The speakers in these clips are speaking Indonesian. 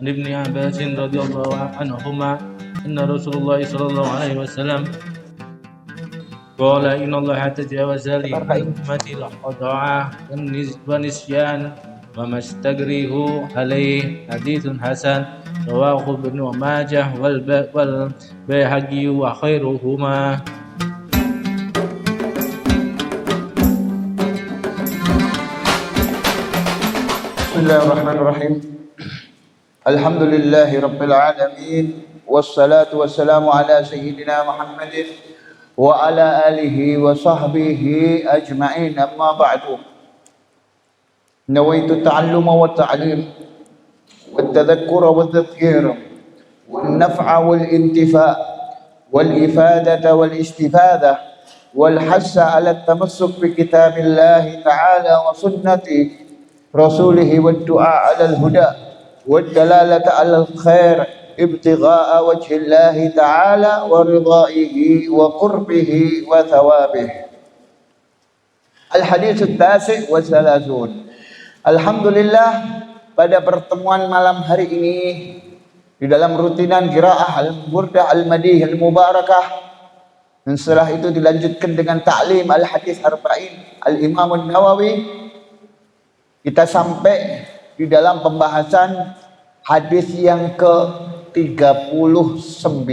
عن ابن عباس رضي الله عنهما أن رسول الله صلى الله عليه وسلم قال إن الله تجاوز لي عن أمتي الخطأ والنسيان وما استكره عليه. حديث حسن رواه ابن ماجه والبيهقي وخيرهما. Bismillahirrahmanirrahim. Alhamdulillahi rabbil alamin. Wassalatu wassalamu ala sayyidina Muhammadin wa ala alihi wa sahbihi ajma'in. Amma ba'du. Nawaitu ta'alluma wa ta'lim wa tadhakkura wa tadhkira wal naf'a wal intifa' wal ifadata wal istifadha wal hassa ala tamassuk bi kitabillahi ta'ala wa sunnati rasulihi wa du'a ala al-huda wa dalalata ala al-khair ibtigha'a wajhillahi ta'ala wa ridaihi wa qurbihi wa thawabihi. Al-hadits at-tasi' wa thalathun. Alhamdulillah, pada pertemuan malam hari ini di dalam rutinan qiraah al-burdah al-madih al-mubarakah, dan setelah itu dilanjutkan dengan ta'lim al-hadis arba'in al-Imam an-Nawawi, kita sampai di dalam pembahasan hadis yang ke-39.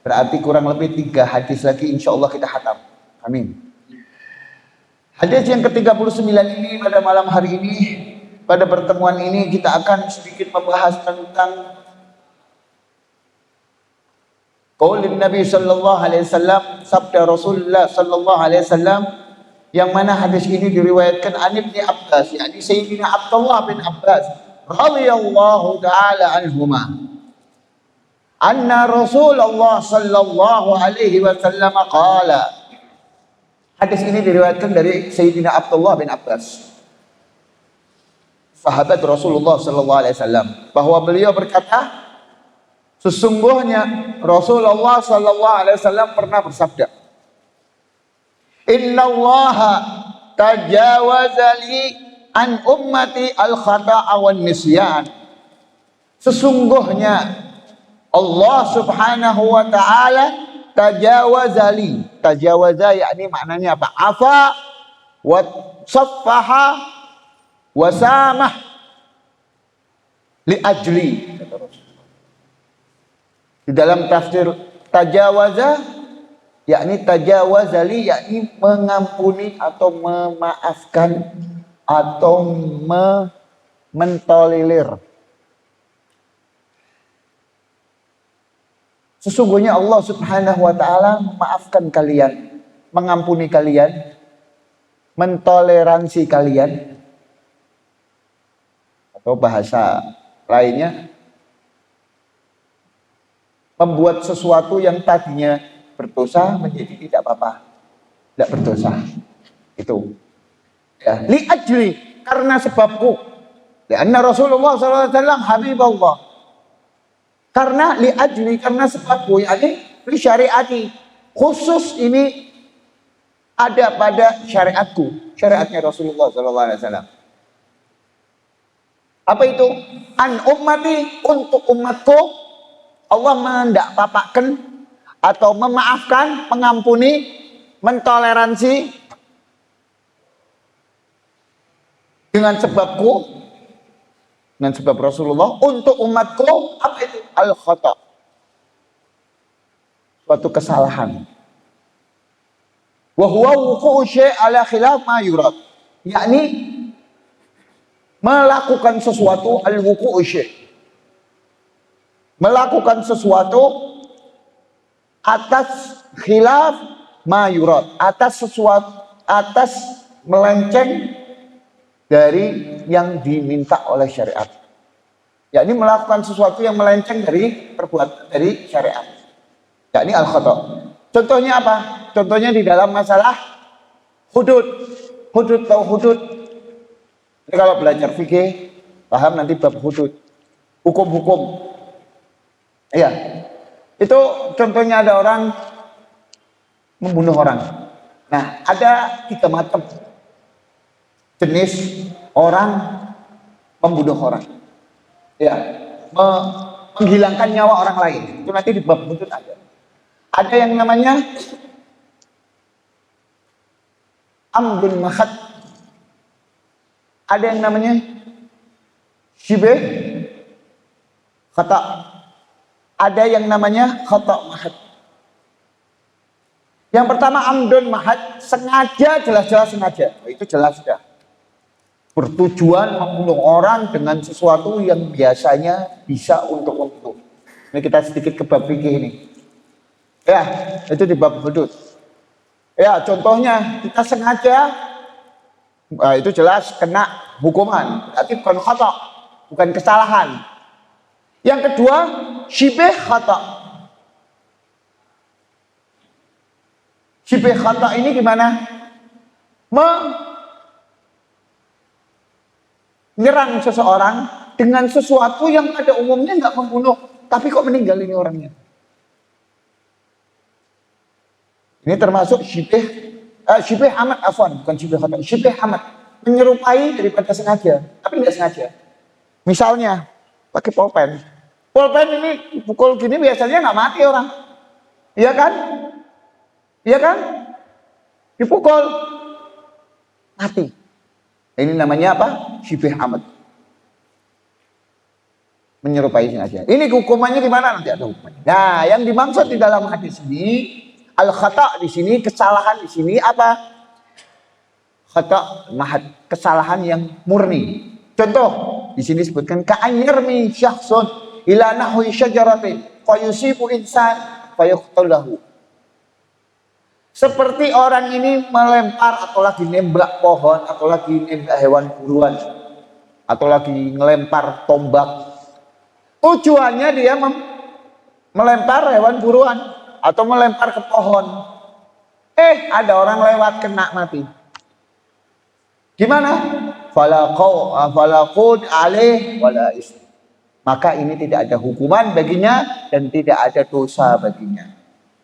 Berarti kurang lebih 3 hadis lagi insya Allah kita khatam. Amin. Hadis yang ke-39 ini pada malam hari ini, pada pertemuan ini kita akan sedikit membahas tentang qaulin Nabi sallallahu alaihi wasallam, sabda Rasulullah sallallahu alaihi wasallam, yang mana hadis ini diriwayatkan an Ibnu Abbas, yakni Sayyidina Abdullah bin Abbas radhiyallahu taala anhuma, anna Rasulullah sallallahu alaihi wasallam qala. Hadis ini diriwayatkan dari Sayyidina Abdullah bin Abbas, sahabat Rasulullah sallallahu alaihi wasallam, bahwa beliau berkata, sesungguhnya Rasulullah sallallahu alaihi wasallam pernah bersabda, Innallaha tajawaza li an ummati al-khata'a wan nisyan. Sesungguhnya Allah Subhanahu wa taala tajawaza li. Tajawaza yakni maknanya apa? Afa wa saffaha wa samah li ajli. Di dalam tafsir tajawaza yakni tajawazali, yakni mengampuni atau memaafkan atau mentolerir. Sesungguhnya Allah Subhanahu wa taala memaafkan kalian, mengampuni kalian, mentoleransi kalian, atau bahasa lainnya membuat sesuatu yang tadinya berdosa menjadi tidak apa-apa, tidak berdosa. Itu ya, li ajli, karena sebabku. Karena Rasulullah SAW Habibullah, karena li ajli, karena sebabku, yakni li syariati, khusus ini ada pada syariatku, syariatnya Rasulullah SAW. Apa itu? An ummati, untuk umatku Allah mendak papakan atau memaafkan, mengampuni, mentoleransi dengan sebabku, dengan sebab Rasulullah untuk umatku. Apa itu? Al-khata', suatu kesalahan. Wa huwa wuqu'u syai' ala khilaf ma yurad, yakni melakukan sesuatu, al-wuqu'u syai', melakukan sesuatu atas khilaf ma yurad, atas sesuatu, atas melenceng dari yang diminta oleh syariat. Yakni melakukan sesuatu yang melenceng dari perbuatan, dari syariat, yakni al-khata'. Contohnya apa? Contohnya di dalam masalah hudud. Hudud, tahu hudud? Ini kalau belajar fikih paham nanti bab hudud, hukum-hukum. Iya. Itu contohnya ada orang membunuh orang. Nah, ada 3 macam jenis orang membunuh orang. Ya, menghilangkan nyawa orang lain. Itu nanti di bab buntut ada. Ada yang namanya amdun mahad. Ada yang namanya syibeh khata. Ada yang namanya khata mahad. Yang pertama amdun mahad, sengaja, jelas-jelas sengaja. Oh, itu jelas sudah. Bertujuan membunuh orang dengan sesuatu yang biasanya bisa untuk membunuh. Ini kita sedikit ke bab fikih ini. Ya, itu di bab hudud. Ya, contohnya kita sengaja, itu jelas kena hukuman. Berarti bukan khata, bukan kesalahan. Yang kedua, syibeh khata. Syibeh khata ini gimana? Menyerang seseorang dengan sesuatu yang pada umumnya nggak membunuh, tapi kok meninggal ini orangnya. Ini termasuk syibeh amat, afwan, bukan syibeh khata, syibeh amat, menyerupai daripada sengaja, tapi nggak sengaja. Misalnya pakai pulpen, pulpen ini pukul gini biasanya nggak mati orang, iya kan? Iya kan? Dipukul mati. Ini namanya apa? Syibeh amat. Menyerupai sengaja. Ini hukumannya gimana? Nanti ada hukumannya. Nah, yang dimaksud di dalam hadis ini, al-khata di sini, kesalahan di sini apa? Khata mahad, kesalahan yang murni. Contoh, di sini disebutkan ka'ayyarmi syakhsun ila nahwi syajaratin fayusibu insan fayuqtalahu. Seperti orang ini melempar atau lagi nembak pohon atau lagi nembak hewan buruan atau lagi ngelempar tombak. Tujuannya dia melempar hewan buruan atau melempar ke pohon. Ada orang lewat kena mati. Gimana? Falaqud alaih wala ism. Maka ini tidak ada hukuman baginya dan tidak ada dosa baginya.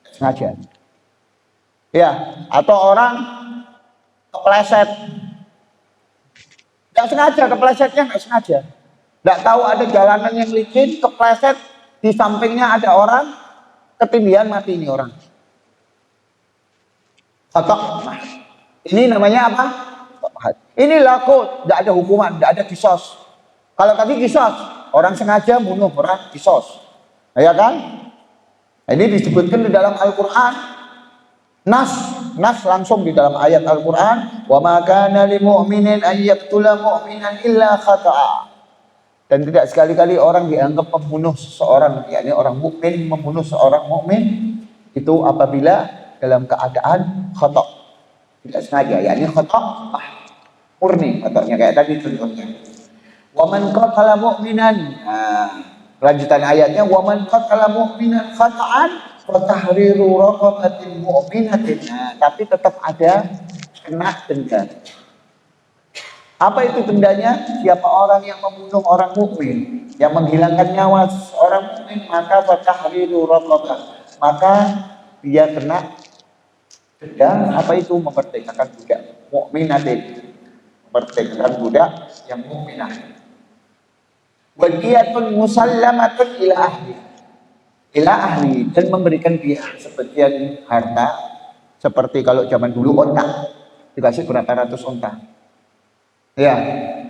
Sengaja. Ya, atau orang kepleset. Nggak sengaja, keplesetnya nggak sengaja. Nggak tahu ada jalanan yang licin, kepleset, di sampingnya ada orang, ketindihan mati ini orang. Khata. Ini namanya apa? Ini laku, nggak ada hukuman, nggak ada kisos. Kalau tadi kisos, orang sengaja bunuh orang kisos. Ya kan? Ini disebutkan di dalam Al-Quran. Nas langsung di dalam ayat Al-Quran, wa ma kana lil mu'minin an yaqtula mu'minan illa khata'a. Dan tidak sekali-kali orang dianggap membunuh seseorang, yakni orang mukmin membunuh seorang mukmin itu apabila dalam keadaan khata', tidak sengaja, yakni khata' murni, katanya kayak tadi contohnya. Wa man qatala mu'minan. Lanjutan ayatnya, wa man qatala mu'minan khata'an fatahriru raqabatin mu'minatin. Tapi tetap ada kena denda. Apa itu dendanya? Siapa orang yang membunuh orang mukmin, yang menghilangkan nyawa seorang mukmin, maka fatahriru raqabah, maka dia kena denda. Apa itu? Memerdekakan budak mukminatin, memerdekakan budak yang mukminah. Wadiyatun musallamatun ila ahli, dan memberikan dia sebagian harta, seperti kalau zaman dulu onta dikasih berapa ratus onta. Ya,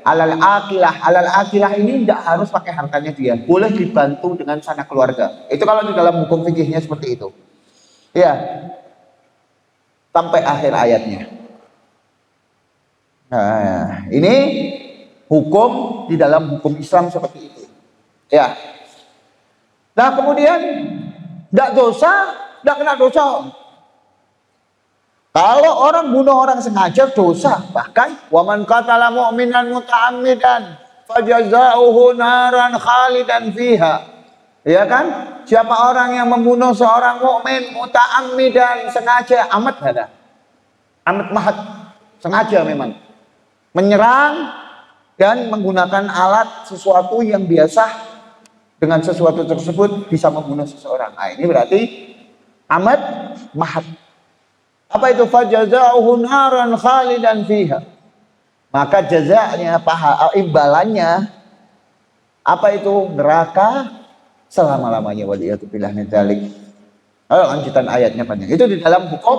alal akilah ini tidak harus pakai hartanya dia, boleh dibantu dengan sanak keluarga. Itu kalau di dalam hukum fikihnya seperti itu. Ya, sampai akhir ayatnya. Nah, ini hukum di dalam hukum Islam seperti itu. Ya. Nah, kemudian tidak kena dosa. Kalau orang bunuh orang sengaja dosa. Bahkan waman qatala mu'minan muta'ammidan fajazauhu naran khalidan fiha. Ya kan? Siapa orang yang membunuh seorang mukmin muta'ammidan, sengaja, amat mahat, sengaja memang menyerang dan menggunakan alat sesuatu yang biasa, dengan sesuatu tersebut bisa membunuh seseorang. Nah, ini berarti amat mahat. Apa itu? Fajazauhu naran khalidan fiha. Maka jazaa'nya, imbalannya Apa itu? Neraka selama-lamanya. Waliyatubillah min dzalik. Lanjutan ayatnya panjang. Itu di dalam hukum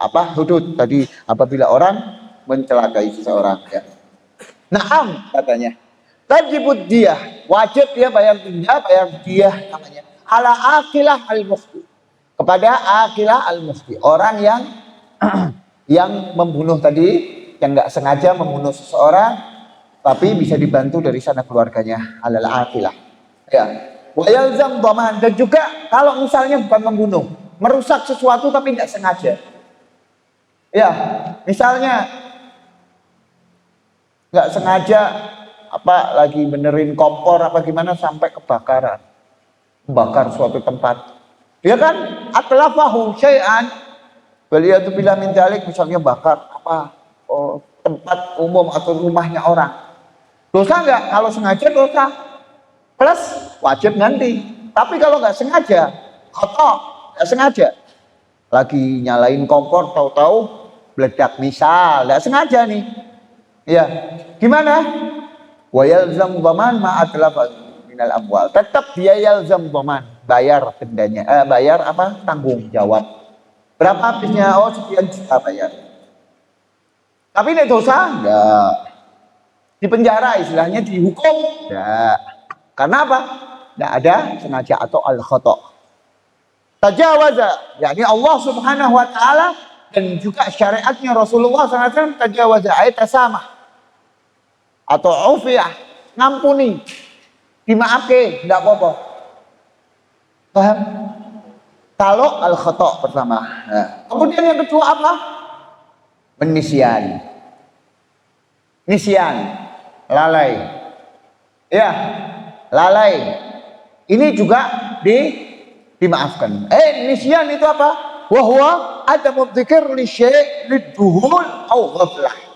apa? Hudud tadi, apabila orang mencelakai seseorang ya. Naam katanya. Wajibud diyah, wajib dia bayar denda, bayar diyah namanya. Ala akilah al-mufti. Kepada akilah al-mufti, orang yang yang membunuh tadi, yang nggak sengaja membunuh seseorang, tapi bisa dibantu dari sana keluarganya. Alal akilah. Ya. Wa yalzam dhaman, dan juga kalau misalnya bukan membunuh, merusak sesuatu tapi nggak sengaja. Ya, misalnya nggak sengaja apa lagi benerin kompor apa gimana sampai kebakaran, membakar suatu tempat, ya kan? Atlafahu syai'an, waliyatubillah min dzalik, misalnya bakar apa tempat umum atau rumahnya orang, dosa nggak? Kalau sengaja dosa, plus wajib ganti. Tapi kalau nggak sengaja, kotor, nggak sengaja, lagi nyalain kompor tahu-tahu meledak misal, nggak sengaja nih, ya gimana? Wa yalzam dhaman ma atlafa minal amwal. Tetap dia yalzam dhaman, bayar dendanya. Bayar apa? Tanggung jawab. Berapa habisnya? Oh, sekian juta bayar. Tapi ini dosa? Enggak. Di penjara istilahnya, dihukum? Enggak. Karena apa? Enggak ada sengaja atau al-khata'. Tajawaza, yakni Allah Subhanahu wa taala dan juga syariatnya Rasulullah SAW, tajawaza ayat sama. Atau ufiyah, ngampuni, dimaafkan, tidak apa-apa. Paham? Kalau al-khata' pertama. Nah, kemudian yang kedua apa? Nisyan. Nisyan, lalai. Ya, lalai. Ini juga dimaafkan. Nisyan itu apa? Wa huwa adamu dzikr li syai' liduhul au ghaflah.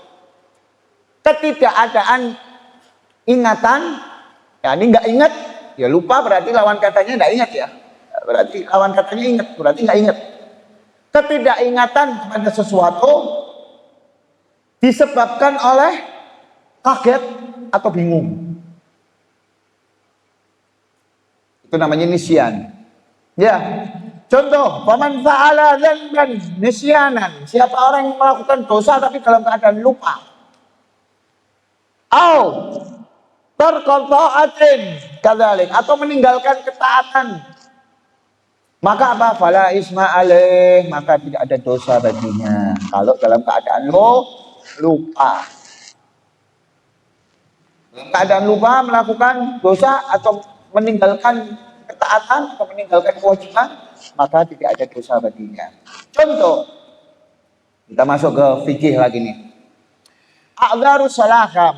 Ketidakadaan ingatan, ya ini nggak ingat, ya lupa berarti lawan katanya nggak ingat ya. Berarti lawan katanya ingat, berarti nggak ingat. Ketidakingatan kepada sesuatu disebabkan oleh kaget atau bingung. Itu namanya nisyan. Ya, contoh, faman fa'ala dzanban nisyanan. Siapa orang yang melakukan dosa tapi dalam keadaan lupa. Terqata'atin kadzalik, atau meninggalkan ketaatan, maka apa? Fala isma alaih, maka tidak ada dosa baginya kalau dalam keadaan lupa. Dalam keadaan lupa melakukan dosa atau meninggalkan ketaatan atau meninggalkan kewajiban, maka tidak ada dosa baginya. Contoh, kita masuk ke fikih lagi nih. A'dzarus salaham,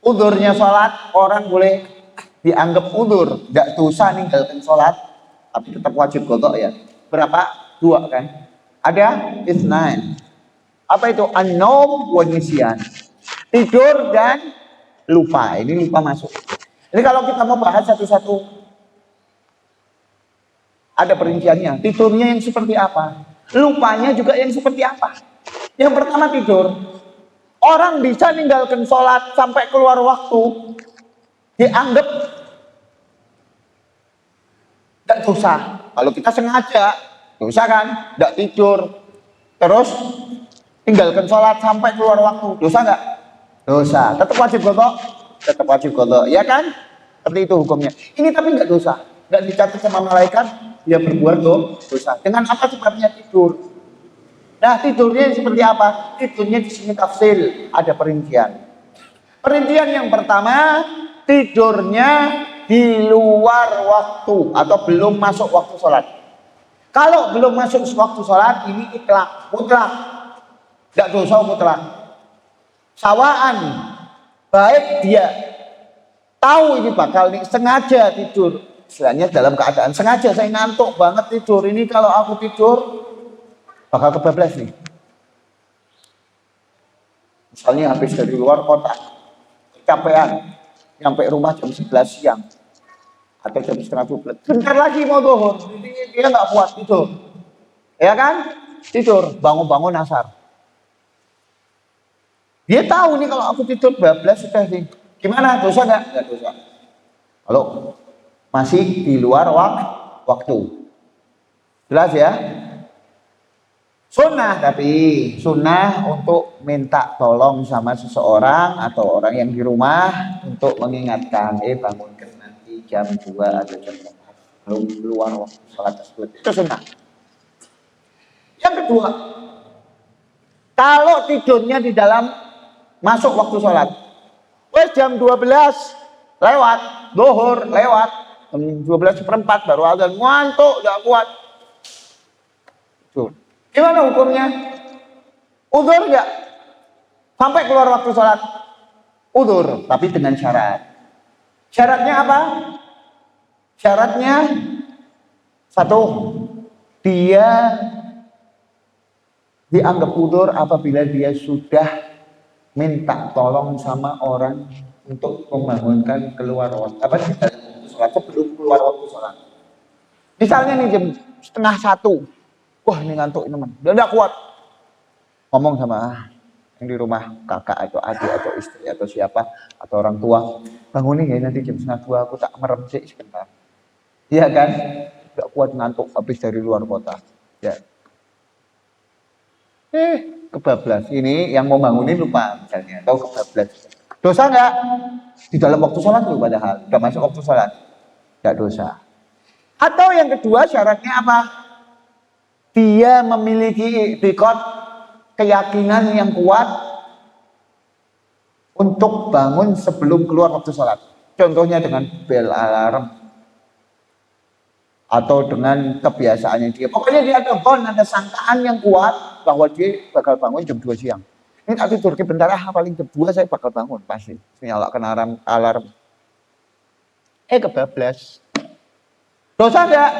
udurnya sholat, orang boleh dianggap udur, tidak dosa ninggalkan sholat, tapi tetap wajib qadha ya. Berapa? 2 kan? Ada itsnain. Apa itu? An-naum wa nisyan. Tidur dan lupa. Ini lupa masuk. Ini kalau kita mau bahas satu-satu, ada perinciannya. Tidurnya yang seperti apa? Lupanya juga yang seperti apa? Yang pertama tidur. Orang bisa ninggalkan sholat sampai keluar waktu, dianggap tidak dosa. Kalau kita sengaja, dosa kan? Tidak tidur, terus tinggalkan sholat sampai keluar waktu, dosa nggak? Dosa. Tetap wajib qadha? Tetap wajib qadha, ya kan? Seperti itu hukumnya. Ini tapi nggak dosa, nggak dicatat sama malaikat, dia berbuat dosa. Dengan apa sebabnya tidur? Nah, tidurnya seperti apa? Tidurnya di sini tafsil, ada perincian. Perincian yang pertama, tidurnya di luar waktu atau belum masuk waktu sholat. Kalau belum masuk waktu sholat, ini itlaq, mutlak, tidak dosa mutlak. Sawaan, baik dia tahu ini bakal nih, sengaja tidur, istilahnya dalam keadaan sengaja, saya ngantuk banget tidur, ini kalau aku tidur bakal kebablas nih. Misalnya habis dari luar kota, kecapean, nyampe rumah jam 11 siang atau jam setengah 12, bentar lagi mau zuhur, dia nggak kuat tidur, ya kan? Tidur, bangun-bangun asar. Dia tahu nih kalau aku tidur bablas sudah nih, Gimana? Dosa nggak? Nggak dosa. Kalau masih di luar waktu. Jelas ya? Sunnah, tapi sunnah untuk minta tolong sama seseorang atau orang yang di rumah untuk mengingatkan, bangunkan nanti jam 2 atau jam 4 belum keluar waktu sholat tersebut. Itu sunnah. Yang kedua, kalau tidurnya di dalam masuk waktu sholat, jam 12 lewat, zuhur lewat, jam 12:04 baru azan, ngantuk, gak kuat. Tuh. Gimana hukumnya? Udzur enggak? Sampai keluar waktu sholat. Udzur, tapi dengan syarat. Syaratnya apa? Syaratnya satu, dia dianggap udzur apabila dia sudah minta tolong sama orang untuk membangunkan keluar waktu sholat sebelum keluar waktu sholat. Misalnya nih jam 12:30. Wah ini ngantuk ini, udah gak kuat. Ngomong sama yang di rumah, kakak atau adik atau istri atau siapa atau orang tua, bangunin ya nanti jam 12:30 aku tak merem sih sebentar. Iya kan? Gak kuat ngantuk habis dari luar kota. Ya. Kebablas. Ini yang mau bangunin lupa misalnya, atau kebablas. Dosa nggak? Di dalam waktu sholat loh padahal. Udah masuk waktu sholat. Nggak dosa. Atau yang kedua syaratnya apa? Dia memiliki iktikad, keyakinan yang kuat untuk bangun sebelum keluar waktu sholat. Contohnya dengan bel alarm atau dengan kebiasaannya dia. Pokoknya dia ada sangkaan yang kuat bahwa dia bakal bangun jam 2 siang. Ini tak tidur bentar, paling jam 2 saya bakal bangun pasti. Nyalakan alarm. Kebablas. Dosa enggak?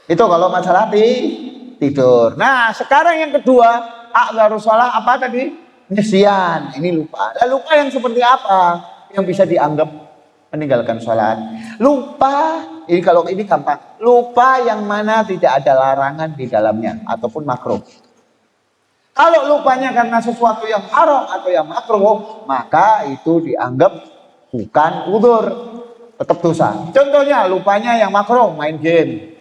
Itu kalau masalah tidur. Nah, sekarang yang kedua, a'dzarus shalah apa tadi? Nisyan. Ini lupa. Nah, lupa yang seperti apa? Yang bisa dianggap meninggalkan sholat. Lupa, ini kalau ini gampang. Lupa yang mana tidak ada larangan di dalamnya ataupun makruh. Kalau lupanya karena sesuatu yang haram atau yang makruh, maka itu dianggap bukan udzur, tetap dosa. Contohnya lupanya yang makruh, main game.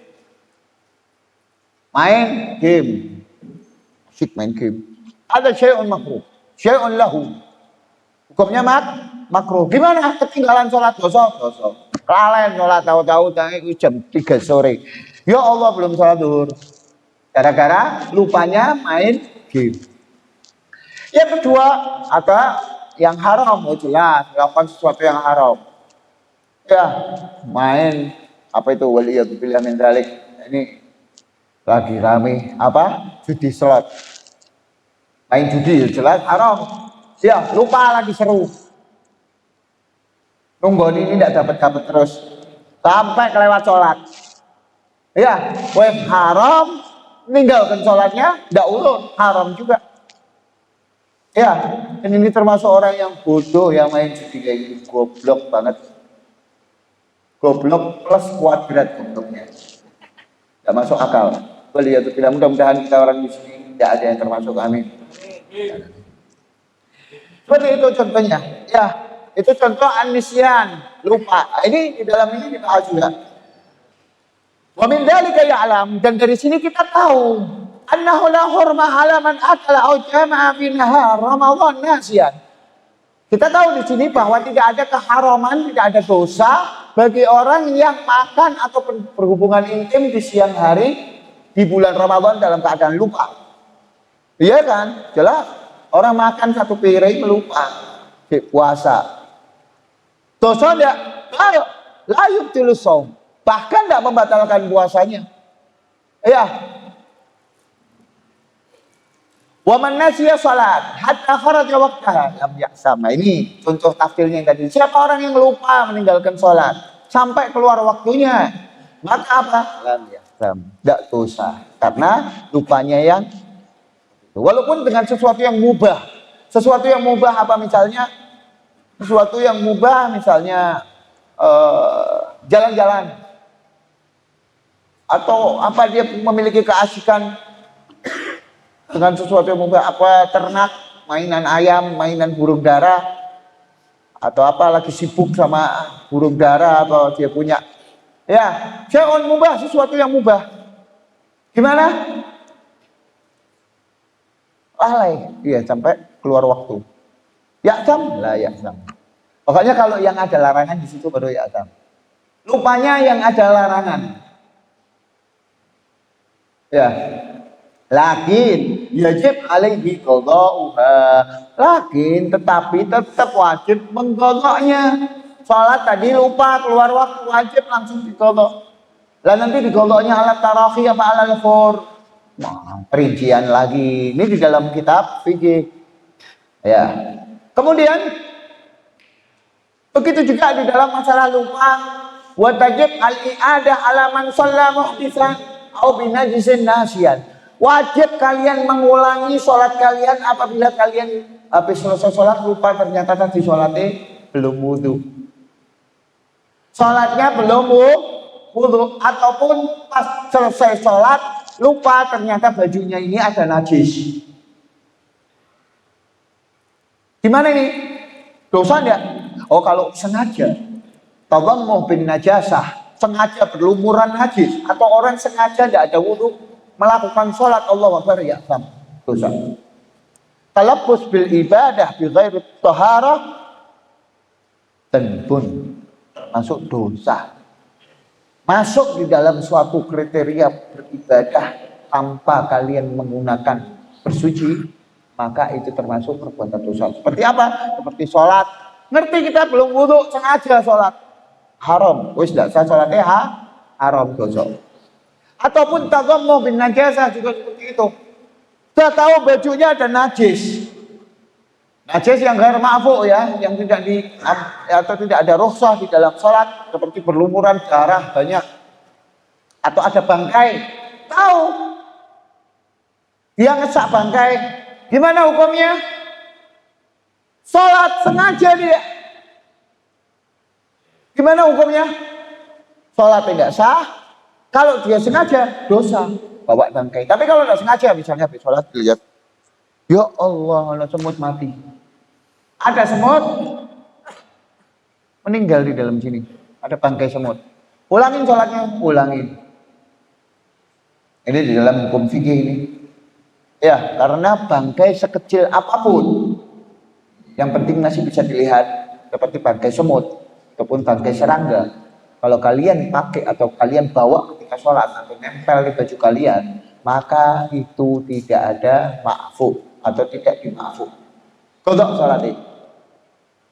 Asik main game. Ada syai'un makruh, syai'un lahu. Hukumnya makruh. Gimana? Ketinggalan sholat dosa. Kelalaian sholat tahu-tahu jam 3 sore. Ya Allah belum sholat zuhur. Gara-gara lupanya main game. Yang kedua, ada yang haram, jelas melakukan sesuatu yang haram. Ya, main apa itu waliyadzubillah min dzalik. Ini lagi rame judi slot, main judi jelas haram. Ya lupa lagi seru, nunggu ini tidak dapat terus sampai kelewat sholat. Ya haram, meninggalkan sholatnya tidak urut, haram juga. Ya ini termasuk orang yang bodoh yang main judi kayak gitu, goblok banget, goblok plus kuadrat gobloknya, tidak masuk akal. Waliyadzubillah, mudah-mudahan kita orang di sini tidak ada yang termasuk, amin. Seperti itu contohnya. Ya, itu contoh an-nisyan, lupa. Ini di dalam ini dibahas juga. Wa min dzalika ya'lam, dan dari sini kita tahu annahu la hurma 'ala man akala aw jama'a fi nahar Ramadan nasiyan. Kita tahu di sini bahwa tidak ada keharaman, tidak ada dosa bagi orang yang makan atau berhubungan intim di siang hari di bulan Ramadan dalam keadaan lupa. Iya kan? Jelas. Orang makan satu piring lupa di puasa. Dosa enggak? La yubtilu shaum. Bahkan enggak membatalkan puasanya. Iya. Wa man nasiya salat hatta kharaja waqtaha lam ya'sam. Ini contoh tafsirnya yang tadi. Siapa orang yang lupa meninggalkan salat sampai keluar waktunya, maka apa? Lam ya'sam. Tidak dosa. Karena lupanya yang walaupun dengan sesuatu yang mubah. Sesuatu yang mubah apa misalnya? Sesuatu yang mubah misalnya jalan-jalan. Atau apa dia memiliki keasikan dengan sesuatu yang mubah, apa ternak, mainan ayam, mainan burung dara, atau apa lagi sibuk sama burung dara atau dia punya. Ya, syai'un mubah, sesuatu yang mubah. Gimana? Lalai, iya sampai keluar waktu. Ya'tam, lah ya'tam. Pokoknya kalau yang ada larangan di situ baru ya'tam. Lupanya yang ada larangan. Ya. Lakin yajib alaihi qada'uha. Lakin tetapi tetap wajib mengqada'nya. Salat tadi lupa keluar waktu, wajib langsung diqada'. Lah nanti diqada'nya ala tarakhi apa ala fur? Nah, perincian lagi. Ini di dalam kitab fikih. Ya. Kemudian begitu juga di dalam masalah lupa, wa tajib al-i'adah ala man shalla muhditsan au binajisin nasiyan. Wajib kalian mengulangi sholat kalian apabila kalian habis selesai sholat lupa ternyata tadi sholatnya belum wudu. Sholatnya belum wudu ataupun pas selesai sholat lupa ternyata bajunya ini ada najis. Gimana ini? Dosa enggak? Oh kalau sengaja tadammuh bin najasah, sengaja berlumuran najis, atau orang sengaja tidak ada wudu melakukan sholat Allahu Akbar ya sam, dosa. Talaffuz bil ibadah bi ghairi taharah tanbun, masuk dosa. Masuk di dalam suatu kriteria beribadah tanpa kalian menggunakan bersuci, maka itu termasuk perbuatan dosa. Seperti apa? Seperti sholat. Ngerti kita belum wudu, sengaja sholat. Haram. Wis tidak sah sholatnya haram, dosa. Ataupun tadammuh bin najasah juga seperti itu. Sudah tahu bajunya ada najis. Najis yang ghair ma'fu ya, yang tidak atau tidak ada rukhsah di dalam sholat, seperti berlumuran darah banyak atau ada bangkai. Tahu dia ngesak bangkai, gimana hukumnya? Sholat sengaja dia. Gimana hukumnya? Sholat tidak sah. Kalau dia sengaja, dosa bawa bangkai. Tapi kalau tidak sengaja, misalnya habis sholat dilihat, ya Allah, ada semut mati. Ada semut meninggal di dalam sini. Ada bangkai semut. Ulangin sholatnya, ulangin. Ini di dalam hukum fikih ini. Ya, karena bangkai sekecil apapun, yang penting masih bisa dilihat, seperti bangkai semut ataupun bangkai serangga. Kalau kalian pakai atau kalian bawa ketika sholat atau nempel di baju kalian, maka itu tidak ada ma'fu atau tidak dimaafkan. Kodok sholat ini.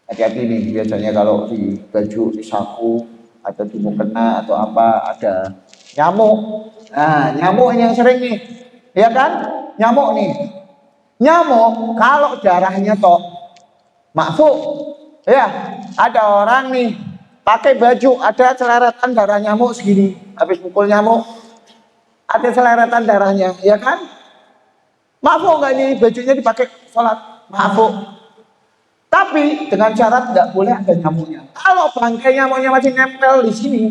Hati-hati nih, biasanya kalau di baju, di saku, atau di mukena atau apa ada nyamuk. Nah, nyamuk ini yang sering nih, ya kan? Nyamuk nih. Nyamuk kalau darahnya toh ma'fu, ya ada orang nih pakai baju ada seleretan darah nyamuk segini, habis pukul nyamuk ada seleretan darahnya, ya kan? Ma'fu nggak ini bajunya dipakai sholat? Ma'fu. Tapi dengan syarat nggak boleh ada nyamuknya. Kalau bangkai nyamuknya masih nempel di sini,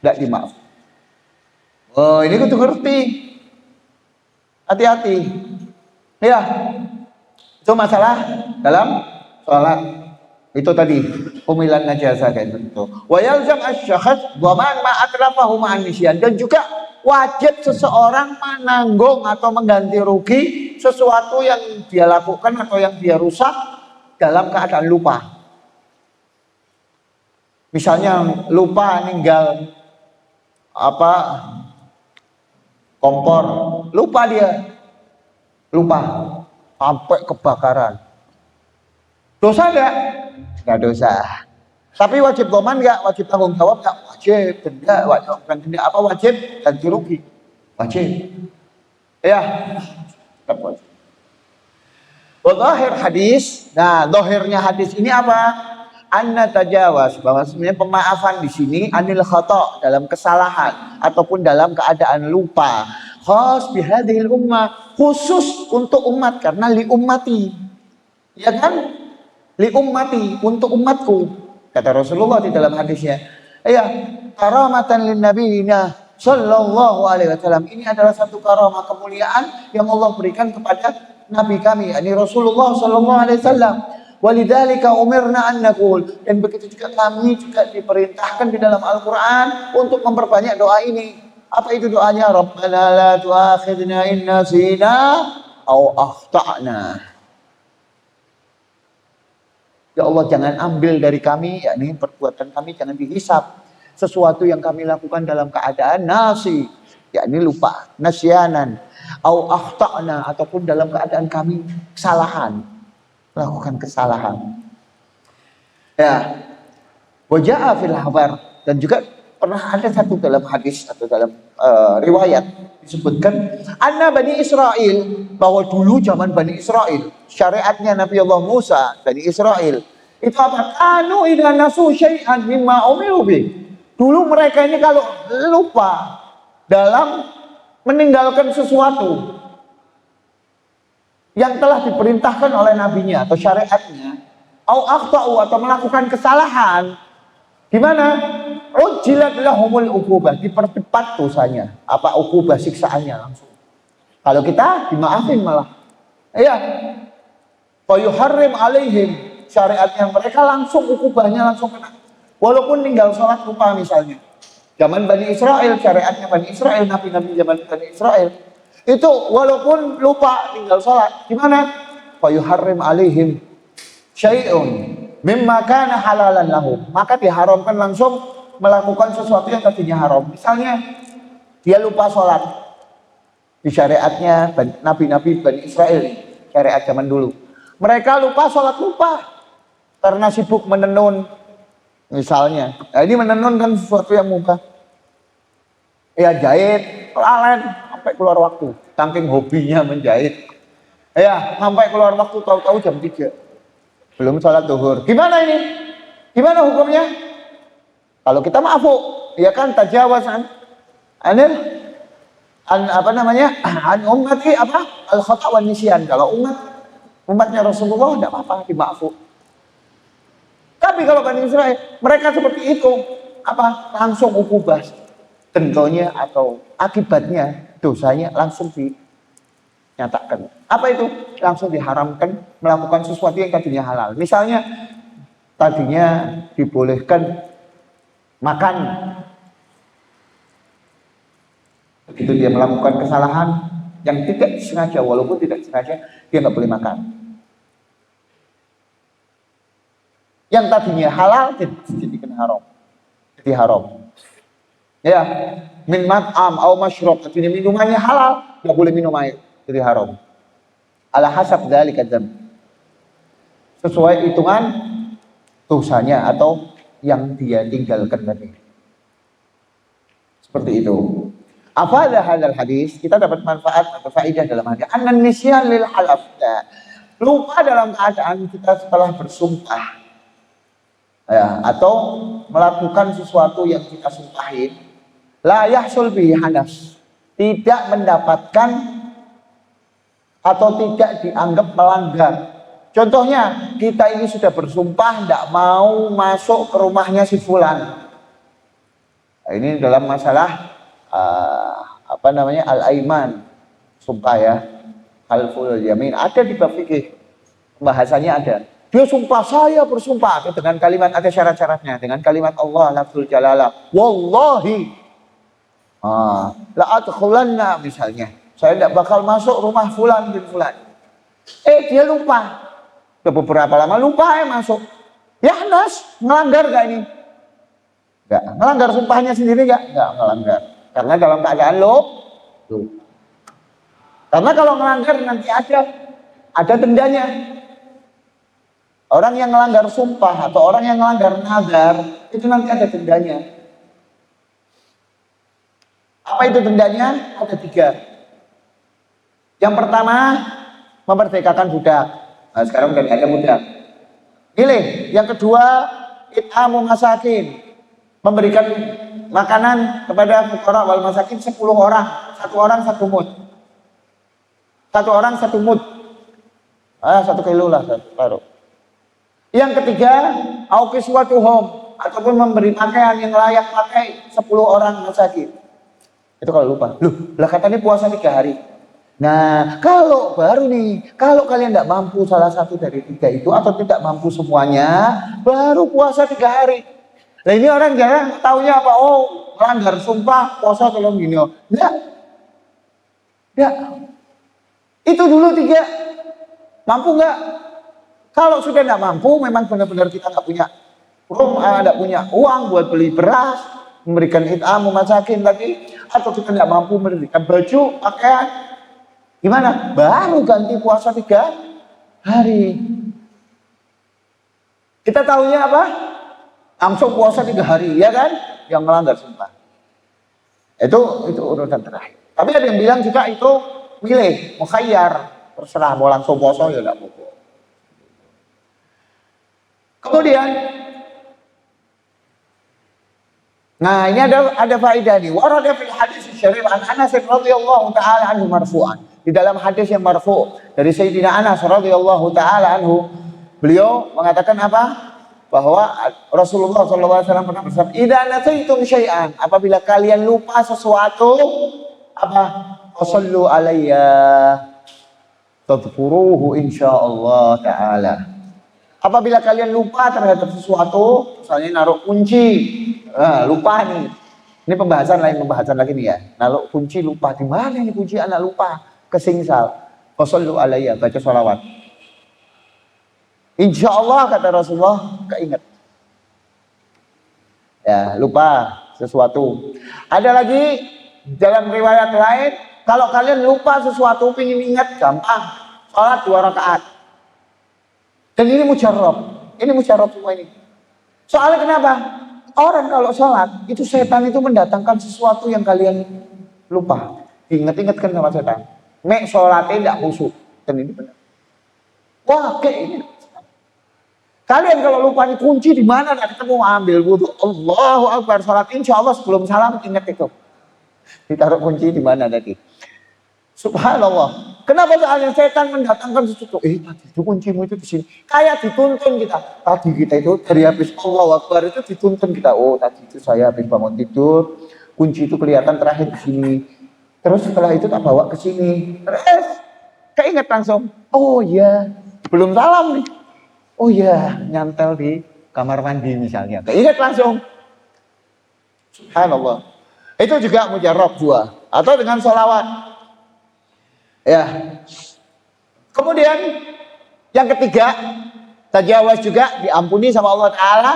nggak dimaafkan. Oh ini kudu ngerti, hati-hati. Ya, itu masalah dalam sholat. Itu tadi pemilihan najasa kayak gitu. Wa yalzam asy-syakhs dhaman ma atrafahu ma'an nisyan, dan juga wajib seseorang menanggung atau mengganti rugi sesuatu yang dia lakukan atau yang dia rusak dalam keadaan lupa. Misalnya lupa ninggal apa kompor, lupa dia, lupa sampai kebakaran. Dosa enggak? Enggak dosa. Tapi wajib dhaman enggak? Wajib tanggung jawab enggak? Wajib. Denda, bukan denda, apa wajib? Ganti rugi. Wajib. Ya. Tetap wajib. Zahir hadis. Nah, zahirnya hadis ini apa? Anna tajawaz, bahwa sebenarnya pemaafan di sini anil khata', dalam kesalahan ataupun dalam keadaan lupa. Khas bihadhil ummah, khusus untuk umat, karena li ummati. Ya kan? Li ummati, untuk umatku. Kata Rasulullah di dalam hadisnya. Ya, karamatan lin nabiyina Sallallahu alaihi wasallam. Ini adalah satu karamah kemuliaan yang Allah berikan kepada Nabi kami, yakni Rasulullah sallallahu alaihi wasallam. Walidzalika umirna an naqul, dan begitu juga kami juga diperintahkan di dalam Al-Qur'an untuk memperbanyak doa ini. Apa itu doanya? Rabbana la tu'akhidna in nasina aw akhtana. Ya Allah, jangan ambil dari kami, yakni perbuatan kami jangan dihisab. Sesuatu yang kami lakukan dalam keadaan nasi, yakni lupa, nasyanan, au akhtana, ataupun dalam keadaan kami kesalahan, melakukan kesalahan. Ya, waja'a fil habar, dan juga pernah ada satu dalam hadis atau dalam riwayat disebutkan anna Bani Israel, bahwa dulu zaman Bani Israel, syariatnya Nabi Allah Musa, Bani Israel itu apa? Kanu idza nasu syai'an mimma umiru bih. Dulu mereka ini kalau lupa dalam meninggalkan sesuatu yang telah diperintahkan oleh nabinya atau syariatnya, au akhtau, atau melakukan kesalahan, gimana? Ujilat lahumul uqubah, dipercepat dosanya. Apa uqubah, siksaannya langsung. Kalau kita dimaafin malah. Iya. Fa yuharrim alaihim, syariatnya mereka langsung uqubahnya langsung kena. Walaupun tinggal sholat lupa misalnya. Zaman Bani Israel, syariatnya Bani Israel, nabi-nabi zaman Bani Israel, itu walaupun lupa tinggal sholat, gimana? Fa yuharrim alaihim syai'un mimma kana halalan lahum, maka diharamkan langsung melakukan sesuatu yang tadinya haram. Misalnya dia lupa sholat, di syariatnya nabi-nabi Bani Israel, syariat zaman dulu, mereka lupa sholat, lupa karena sibuk menenun misalnya. Nah, ini menenun kan sesuatu yang mudah, ya jahit, lalai sampai keluar waktu, saking hobinya menjahit, ya sampai keluar waktu, tahu-tahu jam 3 belum sholat zuhur. Gimana ini? Gimana hukumnya? Kalau kita maafu, ya kan, tajawasan anil apa namanya? An ummati apa? Al khata' wan nisyan. Kalau umatnya Rasulullah tidak apa-apa, dimaafu. Tapi kalau Bani Israel, mereka seperti itu, apa? Langsung ukubah, tentunya atau akibatnya, dosanya langsung dinyatakan. Apa itu? Langsung diharamkan melakukan sesuatu yang tadinya halal. Misalnya tadinya dibolehkan makan, begitu dia melakukan kesalahan yang tidak disengaja, walaupun tidak sengaja, dia nggak boleh makan. Yang tadinya halal dijadikan haram, jadi haram. Ya, min mat'am au masyrab, tadinya minumannya halal, nggak boleh minum air, jadi haram. Ala hasab dzalika dzam, sesuai hitungan dosanya atau yang dia tinggalkan tadi. Seperti itu. Apa ada hadal hadis? Kita dapat manfaat atau faedah dalam hadis. An nisyan lil halaf. Lupa dalam keadaan kita setelah bersumpah, ya, atau melakukan sesuatu yang kita sumpahin, la yahsul bihi hadas, tidak mendapatkan atau tidak dianggap melanggar. Contohnya, kita ini sudah bersumpah tidak mau masuk ke rumahnya si fulan. Nah, ini dalam masalah apa namanya, al-aiman, sumpah ya, halful yamin, ada di bab fikih, pembahasannya ada. Dia sumpah, saya bersumpah dengan kalimat, ada syarat-syaratnya, dengan kalimat Allah lafzul jalalah, wallahi la adkhulanna, misalnya, saya tidak bakal masuk rumah fulan bin fulan. Dia lupa, udah beberapa lama lupa masuk. Ya Nas, melanggar gak ini? Enggak. Melanggar sumpahnya sendiri gak? Enggak melanggar, karena dalam keadaan lupa. Karena kalau melanggar nanti ada dendanya. Orang yang melanggar sumpah atau orang yang melanggar nazar itu nanti ada dendanya. Apa itu dendanya? Ada 3. Yang pertama, memerdekakan budak. Nah, sekarang udah ada budak. Pilih. Yang kedua, it'amu masakin, memberikan makanan kepada fuqara wal masakin 10 orang. 1 orang 1 mud. 1 orang 1 mud. 1 kilo lah, 1 paruh. Yang ketiga, au kiswatuhum, ataupun memberi pakaian yang layak pakai 10 orang masakin. Itu kalau lupa. Loh, lah katanya puasa 3 hari. Nah, kalau kalian tidak mampu salah satu dari 3 itu atau tidak mampu semuanya, baru puasa 3 hari. Nah ini orang jarang taunya apa? Oh, melanggar sumpah puasa tolong gini. Enggak. Enggak. Itu dulu 3. Mampu nggak? Kalau sudah nggak mampu, memang benar-benar kita nggak punya nggak punya uang buat beli beras, memberikan it'am, memasakin lagi, atau kita nggak mampu memberikan baju, pakaian, gimana? Baru ganti puasa 3 hari. Kita tahunya apa? Langsung puasa 3 hari, ya kan? Yang melanggar sumpah. Itu urutan terakhir. Tapi ada yang bilang juga itu milih, mukhayyar, terserah mau langsung puasa ya enggak apa-apa. Kemudian, nah ini ada faedah nih. Warada fil hadis syarif an Anas radhiyallahu taala anhu marfu'an. Di dalam hadis yang marfu' dari Sayyidina Anas radhiyallahu taala anhu, beliau mengatakan apa? Bahwa Rasulullah SAW pernah bersabda, "Idza nasaitum syai'an," apabila kalian lupa sesuatu, apa? "Shallu alayya tadhkuruhu insyaallah taala." Apabila kalian lupa terhadap sesuatu, misalnya naruh kunci, lupa nih. Ini pembahasan lagi nih ya. Naruh kunci lupa, di mana ini kunci anak lupa? Kesingsal. Shallu alayya, baca sholawat. Insya Allah kata Rasulullah keinget. Ya, lupa sesuatu. Ada lagi dalam riwayat lain, kalau kalian lupa sesuatu pengen ingat, gampang. Sholat 2 rakaat. Dan ini mujarrab. Ini mujarrab semua ini. Soalnya kenapa? Orang kalau sholat, itu setan itu mendatangkan sesuatu yang kalian lupa. Ingat-ingatkan sama setan. Mek sholatnya tidak khusyuk. Dan ini benar. Wah, kayak ini. Kalian kalau lupa nih kunci di mana nggak ketemu, ambil wudhu, Allahu Akbar, sholat, insya Allah sebelum salam ingat itu. Ditaruh kunci di mana tadi? Subhanallah. Kenapa soalnya setan mendatangkan sesuatu? Tadi itu kuncimu itu di sini. Kayak dituntun kita. Tadi kita itu dari habis Allahu Akbar itu dituntun kita. Oh tadi itu saya habis bangun tidur, kunci itu kelihatan terakhir di sini. Terus setelah itu tak bawa ke sini. Terus keinget langsung. Oh iya, belum salam nih. Oh iya, nyantel di kamar mandi misalnya. Keinget langsung. Subhanallah. Itu juga mujarrab 2. Atau dengan sholawat. Ya. Kemudian yang ketiga, tajawaz juga diampuni sama Allah Ta'ala.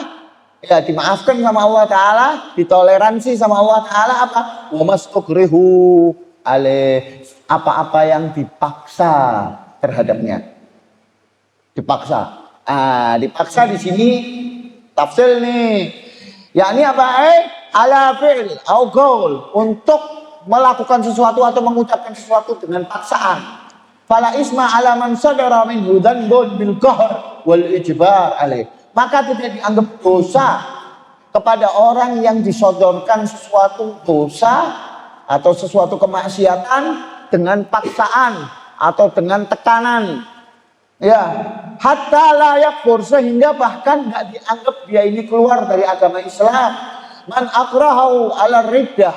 Ya, dimaafkan sama Allah Ta'ala. Ditoleransi sama Allah Ta'ala apa? Wa mastukrihu alaih. Apa-apa yang dipaksa terhadapnya. Dipaksa. Dipaksa di sini tafsir nih. Yakni apa? Ala fi'l au qaul, untuk melakukan sesuatu atau mengucapkan sesuatu dengan paksaan. Fala isma ala man sadara minhu dhanbun bil qahr wal ijbar alaih. Maka tidak dianggap dosa kepada orang yang disodorkan sesuatu dosa atau sesuatu kemaksiatan dengan paksaan atau dengan tekanan. Ya, hatta layak yakfur, sehingga bahkan nggak dianggap dia ini keluar dari agama Islam. Man akrahu ala riddah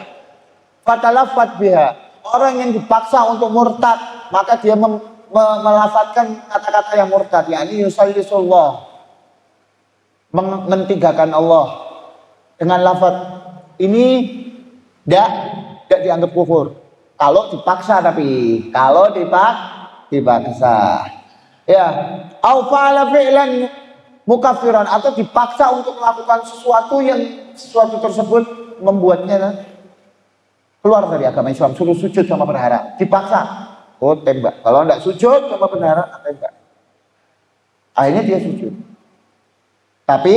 fatalaffat biha. Orang yang dipaksa untuk murtad, maka dia melafadzkan kata-kata yang murtad, yakni yusallisullah, mentigakan Allah dengan lafaz ini tidak dianggap kufur. Kalau dipaksa, tapi kalau dipaksa. Ya, au fa'ala fi'lan mukaffiran, atau dipaksa untuk melakukan sesuatu tersebut membuatnya keluar dari agama Islam. Suruh sujud sama berhala, dipaksa, oh tembak. Kalau enggak sujud sama berhala, tembak. Akhirnya dia sujud. Tapi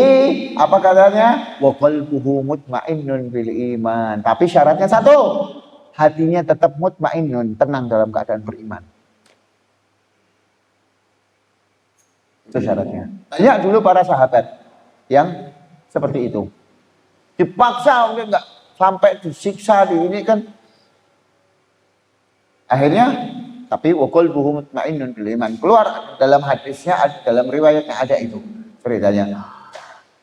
apa katanya? Wa qalbuhu mutmainnun bil iman. Tapi syaratnya satu, hatinya tetap mutmainnun, tenang dalam keadaan beriman. Itu syaratnya. Banyak dulu para sahabat yang seperti itu. Dipaksa, enggak sampai disiksa di ini kan. Akhirnya, tapi wakul buhu mutmainnun bil iman. Keluar dalam hadisnya, dalam riwayatnya ada itu ceritanya.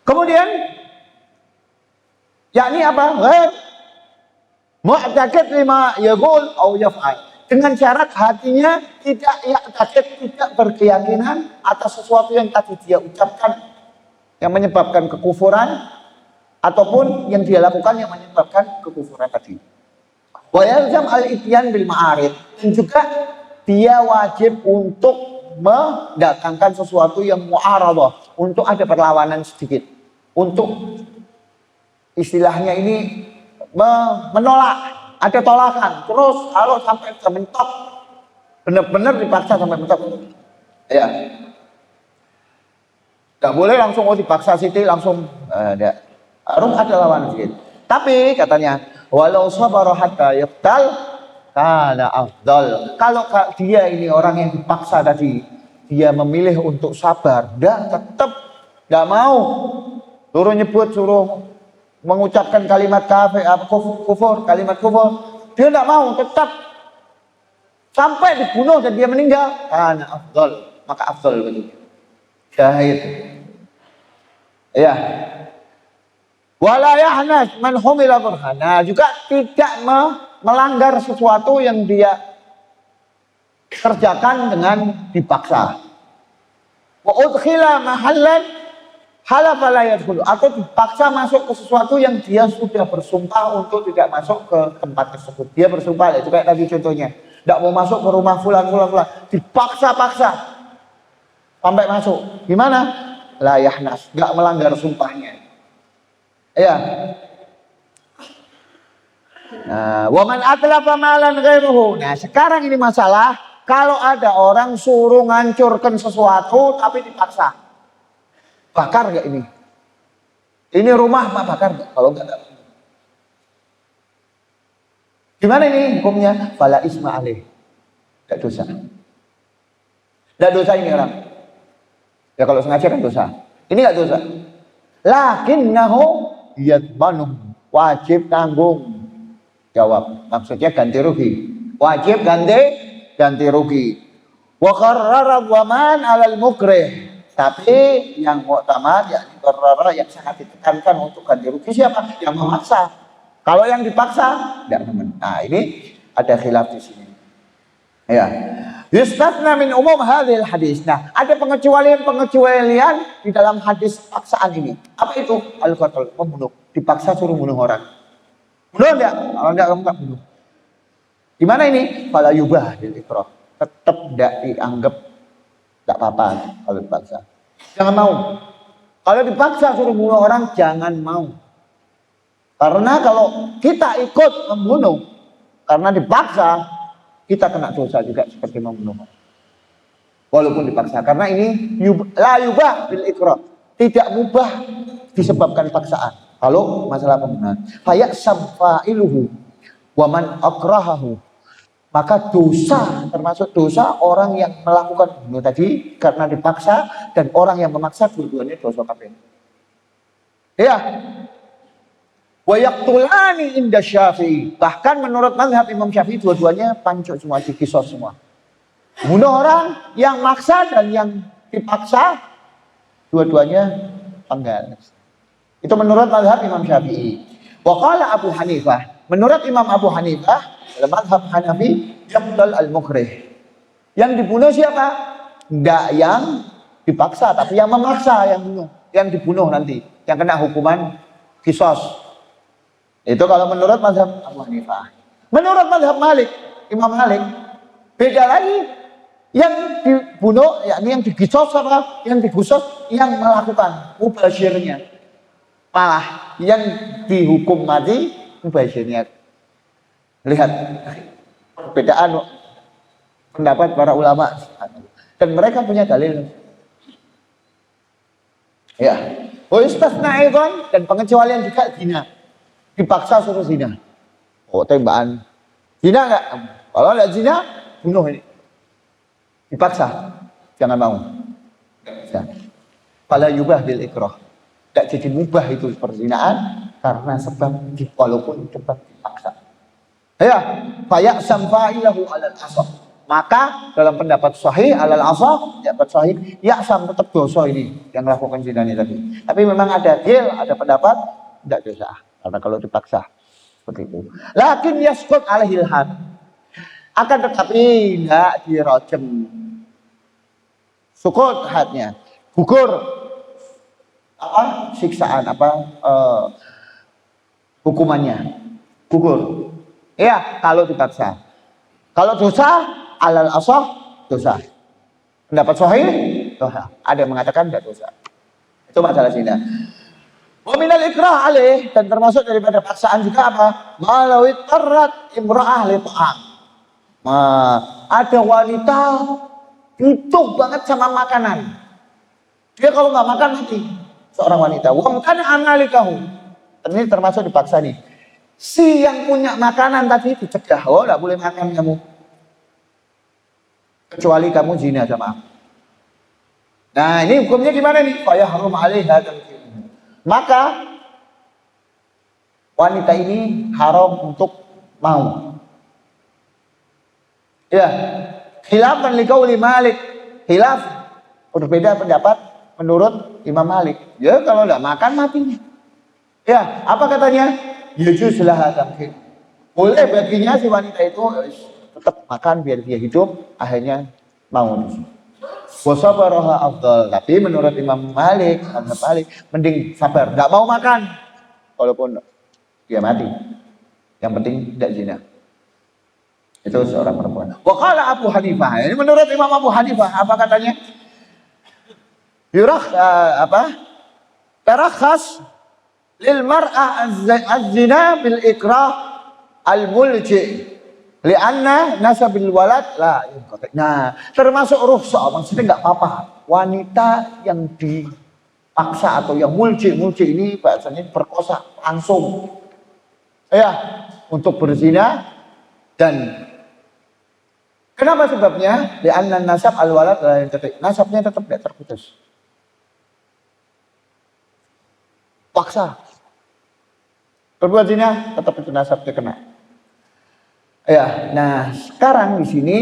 Kemudian, yakni apa? Mu'taqid lima yaqul au yaf'al. Dengan syarat hatinya tidak ya'taqid, tidak berkeyakinan atas sesuatu yang tadi dia ucapkan yang menyebabkan kekufuran ataupun yang dia lakukan yang menyebabkan kekufuran tadi. Wa yalzam al-ityan bil ma'arid, dan juga dia wajib untuk mendatangkan sesuatu yang mu'aradah, untuk ada perlawanan sedikit, untuk istilahnya ini menolak, ada tolakan. Terus kalau sampai mentok, benar-benar dipaksa sampai mentok, ya nggak boleh langsung dipaksa Siti langsung, harus ada lawan sedikit. Tapi katanya walau sabara hatta yaqtal kana afdal. Kalau dia ini orang yang dipaksa tadi, dia memilih untuk sabar dan tetap nggak mau, suruh nyebut, suruh mengucapkan kalimat kufur, kalimat kufur, dia nggak mau, tetap sampai dibunuh dan dia meninggal, kana afdal, maka afdal begitu. Syahid. Ya. Wala yahnas man humila burhana, juga tidak melanggar sesuatu yang dia kerjakan dengan dipaksa. Wa udkhila mahallan halafa la yadkhulu, atau dipaksa masuk ke sesuatu yang dia sudah bersumpah untuk tidak masuk ke tempat tersebut. Dia bersumpah, ya kayak tadi contohnya, tidak mau masuk ke rumah fulan, dipaksa-paksa sampai masuk. Gimana? La yahnas, nggak melanggar sumpahnya. Ya. Nah, waman atlafa malan ghairuhu. Nah, sekarang ini masalah kalau ada orang suruh ngancurkan sesuatu tapi dipaksa. Bakar nggak ini? Ini rumah mak bakar nggak? Kalau nggak. Gimana ini hukumnya? Fala isma alaih. Nggak dosa. Nggak dosa ini orang. Ya kalau sengaja kan dosa. Ini nggak dosa. Lakinnahu yadmanuh, wajib tanggung jawab. Maksudnya ganti rugi. Wajib ganti rugi. Wa qarrara dhaman 'alal mukrih. Tapi yang mu'tamad, yakni qarrara, yang sangat ditekankan untuk ganti rugi siapa? Yang memaksa. Kalau yang dipaksa tidak teman. Nah, ini ada khilaf di sini. Ya. Yustatsna min umum hadhil hadis. Nah, ada pengecualian di dalam hadis paksaan ini. Apa itu? Al-qatl, membunuh. Dipaksa suruh bunuh orang. Bunuh enggak? Kalau enggak, kamu enggak bunuh. Gimana ini? Fala yubah bil ikrah. Tetap enggak dianggap enggak apa-apa kalau dipaksa. Jangan mau. Kalau dipaksa suruh bunuh orang, jangan mau. Karena kalau kita ikut membunuh karena dipaksa, kita kena dosa juga seperti membunuh. Walaupun dipaksa. Karena ini la yubah bil ikrah. Tidak mubah disebabkan paksaan. Kalau masalah pembunuhan. Fayaksam fa'iluhu wa man akrahahu. Maka dosa, termasuk dosa orang yang melakukan bunuh tadi karena dipaksa, dan orang yang memaksa, dua-duanya dosa kafir. Ya. Wa yaqtulani inda Syafi'i. Bahkan menurut mazhab Imam Syafi'i dua-duanya pancuk semua, dikisos semua. Bunuh orang yang maksa dan yang dipaksa, dua-duanya penggal. Itu menurut mazhab Imam Syafi'i. Wa qala Abu Hanifah, menurut Imam Abu Hanifah dalam mazhab Hanafi, yaqtal al-mukrih. Yang dibunuh siapa? Enggak yang dipaksa, tapi yang memaksa yang bunuh, yang dibunuh nanti, yang kena hukuman kisos. Itu kalau menurut mazhab Abu Hanifah. Menurut mazhab Malik, Imam Malik, beda lagi. Yang dibunuh, yakni yang digisos apa? Yang digusos, yang melakukan mubashirnya. Malah yang dihukum mati mubashirnya. Lihat perbedaan pendapat para ulama. Dan mereka punya dalil. Ya. Wa istasna aidan, dan pengecualian juga zina. Dipaksa suruh zina. Oh, tembakan. Zina enggak? Kalau enggak zina, bunuh ini. Dipaksa. Jangan mau. Enggak bisa. Fala yubah bil ikrah. Enggak jadi mubah itu perzinaan karena sebab walaupun sebab dipaksa. Ya, fayaksam fa'ilahu 'alal asah. Maka dalam pendapat sahih alal asah, pendapat sahih, yaksam tetap dosa ini yang melakukan zina ini tadi. Tapi memang ada deal, ada pendapat tidak dosa. Karena kalau dipaksa. Seperti itu. Lakin yasqut alaihil had. Akan tetapi enggak dirajam. Sukut hadnya. Gugur apa siksaan hukumannya. Gugur. Ya, kalau dipaksa. Kalau dosa alal asah dosa. Pendapat sahih dosa. Ada yang mengatakan tidak dosa. Itu masalah sini. Wa minal ikrah alaih, dan termasuk daripada paksaan juga apa? Malawit tarat imra'ah li ta'am. Ada wanita butuh banget sama makanan. Dia kalau nggak makan mati. Seorang wanita. Wa kan analikahu. Ini termasuk dipaksa nih. Si yang punya makanan tadi dicegah. Oh, nggak boleh makan kamu. Kecuali kamu zina sama aku. Nah, ini hukumnya gimana nih? Faya harum alaiha. Maka wanita ini haram untuk mau. Ya, khilafan liqauli Malik. Khilaf berbeda pendapat menurut Imam Malik. Ya, kalau enggak makan matinya. Ya, apa katanya? Yajuz laha tamkin. Boleh baginya si wanita itu tetap makan biar dia hidup, akhirnya mau. Wasabaraha afdal. Tapi menurut Imam Malik, mending sabar, enggak mau makan walaupun dia mati. Yang penting tidak zina. Itu seorang perempuan. Wa qala Abu Hanifah. Ini menurut Imam Abu Hanifah, apa katanya? Tarakhas lil mar'ah az-zina bil ikrah al-mulji li'anna nasabil walad la yunqati. Nah, termasuk rukhsah, maksudnya enggak apa-apa. Wanita yang dipaksa atau yang mulji ini bahasanya perkosa langsung. Ya, untuk berzina. Dan kenapa sebabnya? Li'anna nasab al-walad la yunqati. Nasabnya tetap tidak terputus. Paksa. Berbuat zina tetap itu nasabnya kena. Ya, nah sekarang di sini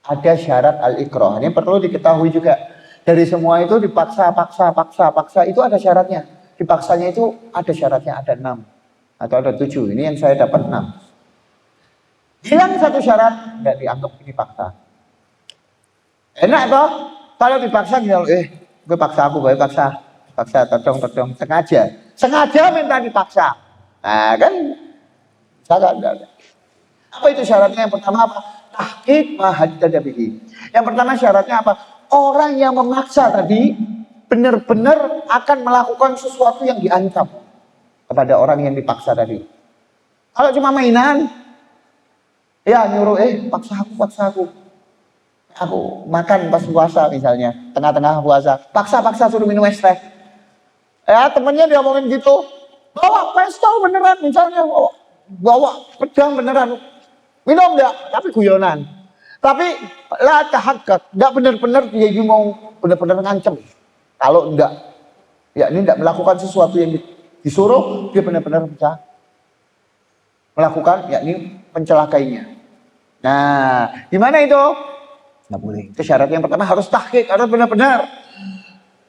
ada syarat al-ikrah. Ini perlu diketahui juga. Dari semua itu dipaksa itu ada syaratnya. Dipaksanya itu ada syaratnya, ada 6 atau ada 7. Ini yang saya dapat 6. Hilang satu syarat, nggak dianggap ini paksa. Enak toh? Kalau dipaksa gue paksa aku, gue paksa todong sengaja minta dipaksa. Nah kan syarat ada. Apa itu syaratnya? Yang pertama apa? Tahqiq ma haddada bihi. Yang pertama syaratnya apa? Orang yang memaksa tadi benar-benar akan melakukan sesuatu yang diancam kepada orang yang dipaksa tadi. Kalau cuma mainan, ya nyuruh paksa aku. Aku makan pas puasa misalnya, tengah-tengah puasa, paksa suruh minum es teh. Ya temennya dia ngomongin gitu, bawa pistol beneran misalnya, bawa pedang beneran, minum enggak, tapi guyonan. Tapi la tahaqqaq, enggak benar-benar dia mau benar-benar ngancem. Kalau enggak, ya ini enggak melakukan sesuatu yang disuruh, dia benar-benar bisa melakukan, yakni mencelakainya. Nah, gimana itu? Nggak boleh. Itu syarat yang pertama, harus tahqiq, harus benar-benar.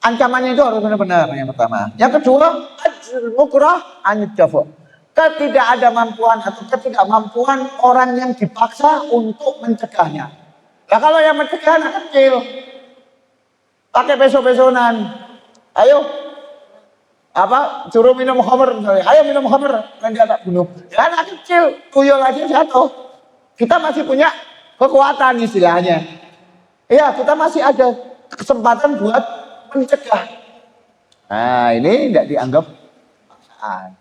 Ancamannya itu harus benar-benar yang pertama. Yang kedua, ajrul mukrah anit jafu. Ketidakmampuan orang yang dipaksa untuk mencegahnya. Nah kalau yang mencegah anak kecil, pakai beso-besonan, ayo suruh minum khamr misalnya, ayo minum khamr, nanti anak bunuh. Ya anak kecil, tuyul aja jatuh. Kita masih punya kekuatan istilahnya. Iya, kita masih ada kesempatan buat mencegah. Nah, ini tidak dianggap paksaan.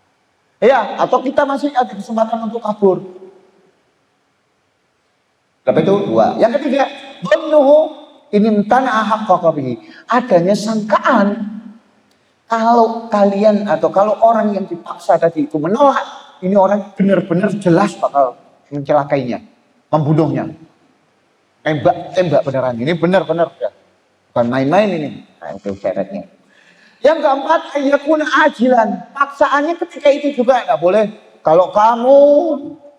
Iya, atau kita masih ada kesempatan untuk kabur. Tapi itu 2. Yang ketiga, dhannuhu in imtana'a haqqa bihi. Adanya sangkaan kalau kalian atau kalau orang yang dipaksa tadi itu menolak, ini orang benar-benar jelas bakal mencelakainya, membunuhnya. Tembak beneran, ini benar-benar ya. Bukan main-main ini. Nah, itu syaratnya. Yang keempat, ayyakuna ajilan. Paksaannya ketika itu juga enggak boleh. Kalau kamu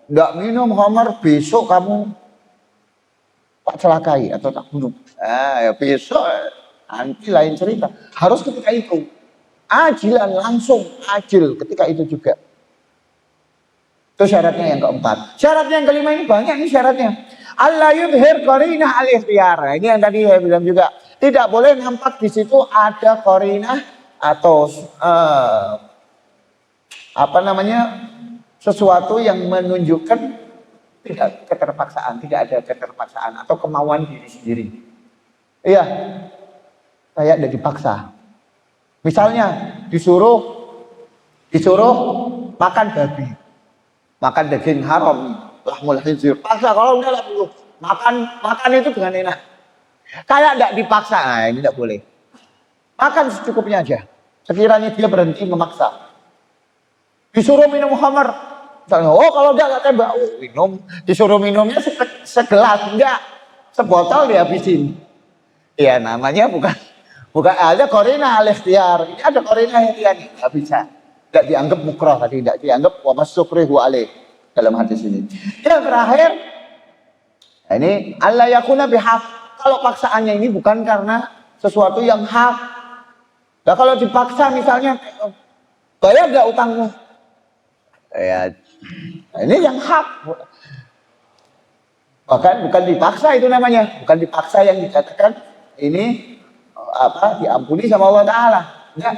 enggak minum khamar, besok kamu tak celakai atau tak bunuh. Nah, ya besok nanti lain cerita. Harus ketika itu. ajilan, langsung ajil ketika itu juga. Itu syaratnya yang keempat. Syaratnya yang kelima ini banyak nih syaratnya. Allah yudhir qarinah al-ikhtiyar. Ini yang tadi saya bilang juga. Tidak boleh nampak di situ ada qarinah atau sesuatu yang menunjukkan tidak keterpaksaan, tidak ada keterpaksaan atau kemauan diri sendiri. Iya, saya ada dipaksa. Misalnya disuruh makan babi, makan daging haram, lahmul khinzir. Paksa, kalau enggak lah belum. Makan itu dengan enak. Kayak tidak dipaksa, nah ini tidak boleh. Makan secukupnya aja. Sekiranya dia berhenti memaksa. Disuruh minum khamar, misalnya, oh kalau enggak tembak, minum. Disuruh minumnya segelas, enggak, sebotol dihabisin. Ya namanya bukan ada qarinah al-ikhtiyar. Ini ada qarinah yang tidak bisa. Tidak dianggap mukrah tadi, tidak dianggap wa masukrihu alaih dalam hadis ini. Yang terakhir, ini alla yakuna bihaq. Kalau paksaannya ini bukan karena sesuatu yang hak. Nah kalau dipaksa misalnya, bayar enggak utangmu? Ya, ini yang hak. Bahkan bukan dipaksa itu namanya, bukan dipaksa yang dikatakan ini diampuni sama Allah Ta'ala. Enggak.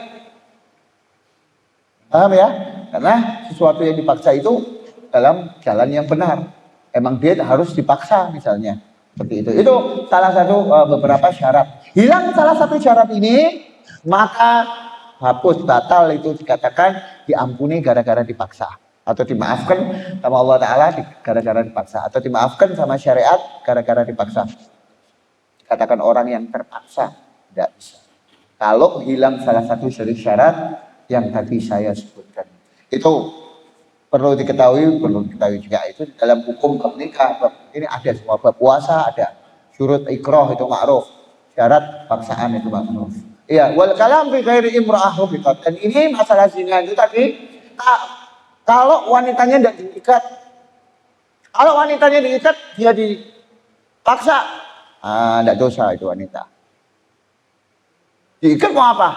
Paham ya? Karena sesuatu yang dipaksa itu dalam jalan yang benar. Emang dia harus dipaksa misalnya. Seperti itu. Itu salah satu beberapa syarat. Hilang salah satu syarat ini, maka hapus, batal itu dikatakan diampuni gara-gara dipaksa. Atau dimaafkan sama Allah Ta'ala gara-gara dipaksa. Atau dimaafkan sama syariat gara-gara dipaksa. Katakan orang yang terpaksa. Tidak bisa. Kalau hilang salah satu syarat yang tadi saya sebutkan. Itu perlu diketahui juga itu dalam hukum nikah. Ini ada semua, bab puasa ada, syurut ikrah itu ma'ruf, syarat paksaan itu ma'ruf. Iya, wal kalam fi ghairi imra'ah rubiqat. Dan ini masalah zina itu tadi, kalau wanitanya tidak diikat, kalau wanitanya diikat dia dipaksa, tidak dosa itu wanita. Diikat mau apa?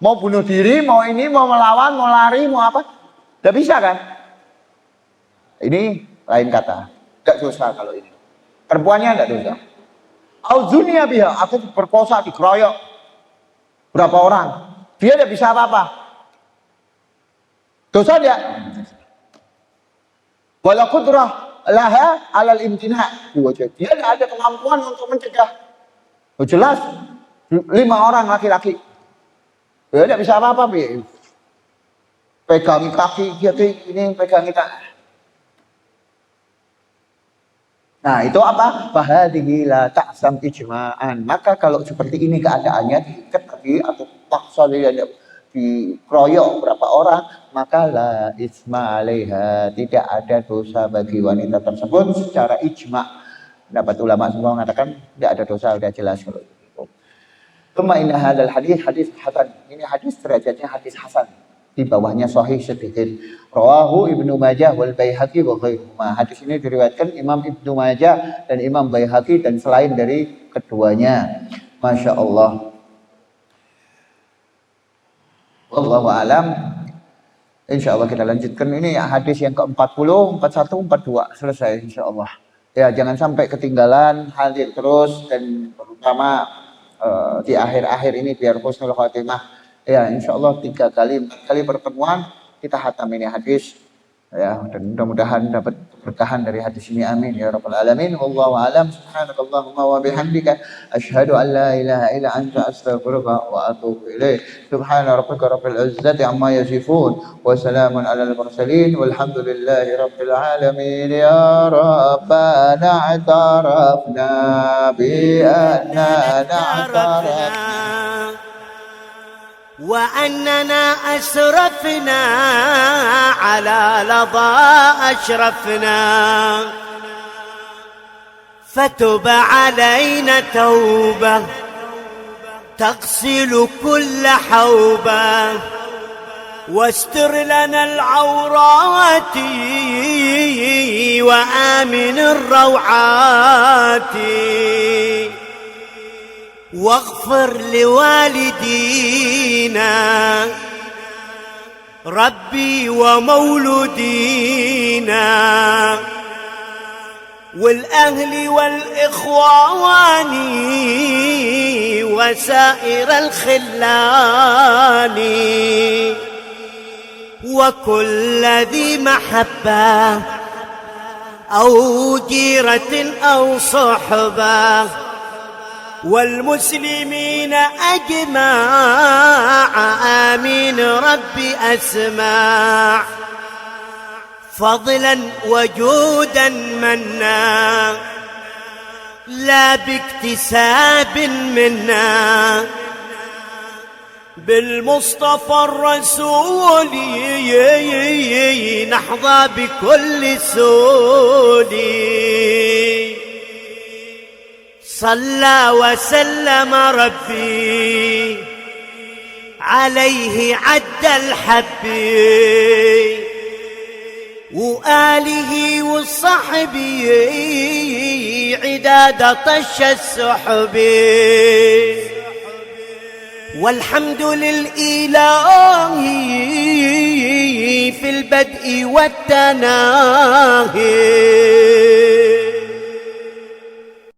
Mau bunuh diri, mau ini, mau melawan, mau lari, mau apa? Tidak bisa kan? Ini lain kata, tidak dosa kalau ini. Perempuannya tidak dosa. Auzunia biha, aku diperkosa, dikeroyok. Berapa orang? Dia tidak bisa apa-apa. Dosa dia. Wala qudrah laha alal imtina. Dia tidak ada kemampuan untuk mencegah. Oh, jelas 5 orang laki-laki. Dia tidak bisa apa-apa. Pegangi kaki, ini pegangi kaki. Nah itu apa? Fahadihi la ta'sam ijma'an. Maka kalau seperti ini keadaannya diikat tadi atau paksa dia dikeroyok berapa orang, maka la isma 'alaiha, tidak ada dosa bagi wanita tersebut secara ijma'. Pendapat ulama semua mengatakan tidak ada dosa, sudah jelas kalau itu. Kema inna hadzal hadis hasan. Ini hadis derajatnya hadis hasan. Di bawahnya sahih sedikit. Rawahu Ibnu Majah wal Baihaqi wa ghairuhuma. Hadis ini diriwayatkan Imam Ibnu Majah dan Imam Baihaqi dan selain dari keduanya. Masya Allah. Wallahu alam. Insya Allah kita lanjutkan ini hadis yang ke-40, 41, 42 selesai insya Allah. Ya jangan sampai ketinggalan, hadir terus dan terutama di akhir-akhir ini biar husnul khatimah. Ya insya Allah 3 kali 4 kali pertemuan kita hatam ini hadis ya, dan mudah-mudahan dapat berkahan dari hadis ini, amin ya rabbal alamin. Wallahu alam. Subhanakallahumma wa bihamdika asyhadu an la ilaha illa anta astaghfiruka wa atubu ilaik. Subhana rabbika rabbil izzati amma yasifun wa salamun alal mursalin walhamdulillahi rabbil alamin. Ya rabbana i'tarafna bi anna na'tarafna وأننا أسرفنا على لظى أشرفنا فتب علينا توبة تغسل كل حوبة واستر لنا العورات وآمن الروعات واغفر لوالدينا ربي ومولودينا والأهل والإخوان وسائر الخلان وكل ذي محبة أو جيرة أو صحبة والمسلمين أجمع آمين ربي أسمع فضلا وجودا منا لا باكتساب منا بالمصطفى الرسول نحظى بكل سول صلى وسلم ربي عليه عد الحبي وآله وصحبه عداد طش السحب والحمد للإله في البدء والتناهي